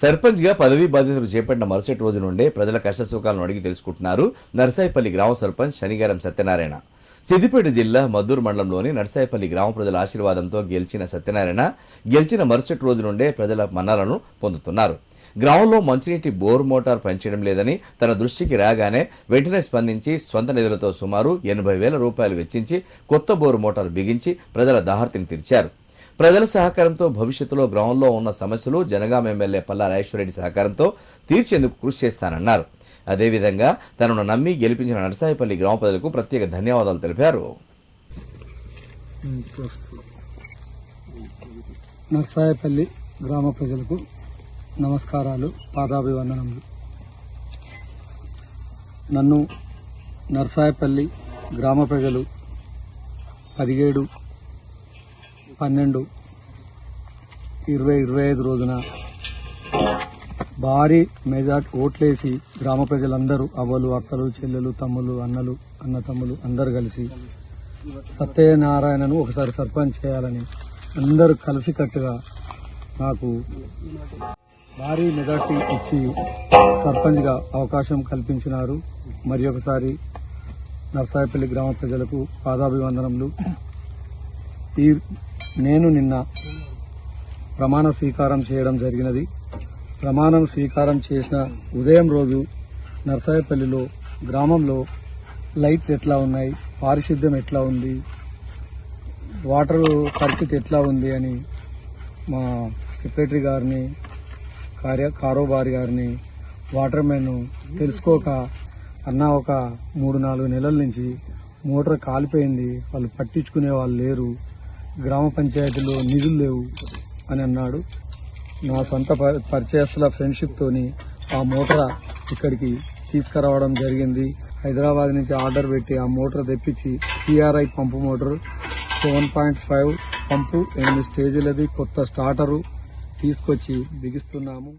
సర్పంచ్ గా పదవీ బాధ్యతలు చేపట్టిన మరుసటి రోజు నుండే ప్రజల కష్టసుఖాలను అడిగి తెలుసుకుంటున్నారు నర్సాయిపల్లి గ్రామ సర్పంచ్ శనిగారం సత్యనారాయణ. సిద్దిపేట జిల్లా మద్దూరు మండలంలోని నర్సాయిపల్లి గ్రామ ప్రజల ఆశీర్వాదంతో గెలిచిన సత్యనారాయణ గెలిచిన మరుసటి రోజు నుండే ప్రజల మన్నలను పొందుతున్నారు. గ్రామంలో మంచినీటి బోర్ మోటార్ పనిచేయడం లేదని తన దృష్టికి రాగానే వెంటనే స్పందించి స్వంత నిధులతో సుమారు 80,000 రూపాయలు వెచ్చించి కొత్త బోరు మోటార్ బిగించి ప్రజల దాహార్తిని తీర్చారు. ప్రజల సహకారంతో భవిష్యత్తులో గ్రామంలో ఉన్న సమస్యలు జనగామ ఎమ్మెల్యే పల్లా రాజేశ్వరరెడ్డి సహకారంతో తీర్చేందుకు కృషి చేస్తానన్నారు. అదేవిధంగా తనను నమ్మి గెలిపించిన నర్సాయిపల్లి గ్రామ ప్రజలకు ప్రత్యేక ధన్యవాదాలు తెలిపారు. నర్సాయిపల్లి గ్రామ ప్రజలకు నమస్కారాలు, పాదాభివందనములు. నన్ను నర్సాయిపల్లి గ్రామ ప్రజలు 17/12/2025 రోజున భారీ మెజార్టీ ఓట్లేసి గ్రామ ప్రజలందరూ అవ్వలు, అక్కలు, చెల్లెలు, తమ్ములు, అన్నలు, అన్న తమ్ములు అందరూ కలిసి సత్యనారాయణను ఒకసారి సర్పంచ్ చేయాలని అందరూ కలిసికట్టుగా నాకు భారీ మెజార్టీ ఇచ్చి సర్పంచ్గా అవకాశం కల్పించినారు. మరి ఒకసారి నర్సాయిపల్లి గ్రామ ప్రజలకు పాదాభివందనములు. నేను నిన్న ప్రమాణ స్వీకారం చేయడం జరిగినది. ప్రమాణం స్వీకారం చేసిన ఉదయం రోజు నర్సాయిపల్లిలో గ్రామంలో లైట్లు ఎట్లా ఉన్నాయి, పారిశుద్ధ్యం ఎట్లా ఉంది, వాటర్ పరిస్థితి ఎట్లా ఉంది అని మా సెక్రటరీ గారిని, కారోబారి గారిని, వాటర్ మ్యాన్ తెలుసుకోక అన్న ఒక 3-4 నెలల నుంచి మోటార్ కాలిపోయింది, వాళ్ళు పట్టించుకునే వాళ్ళు లేరు, గ్రామ పంచాయతీలో నిధులు లేవు అని అన్నాడు. నా సొంత పరిచయస్తుల ఫ్రెండ్షిప్ తోని ఆ మోటార్ ఇక్కడికి తీసుకురావడం జరిగింది. హైదరాబాద్ నుంచి ఆర్డర్ పెట్టి ఆ మోటార్ తెప్పించి CRI పంపు మోటార్ 7.5 పంపు 8 స్టేజీలది కొత్త స్టార్టరు తీసుకొచ్చి బిగిస్తున్నాము.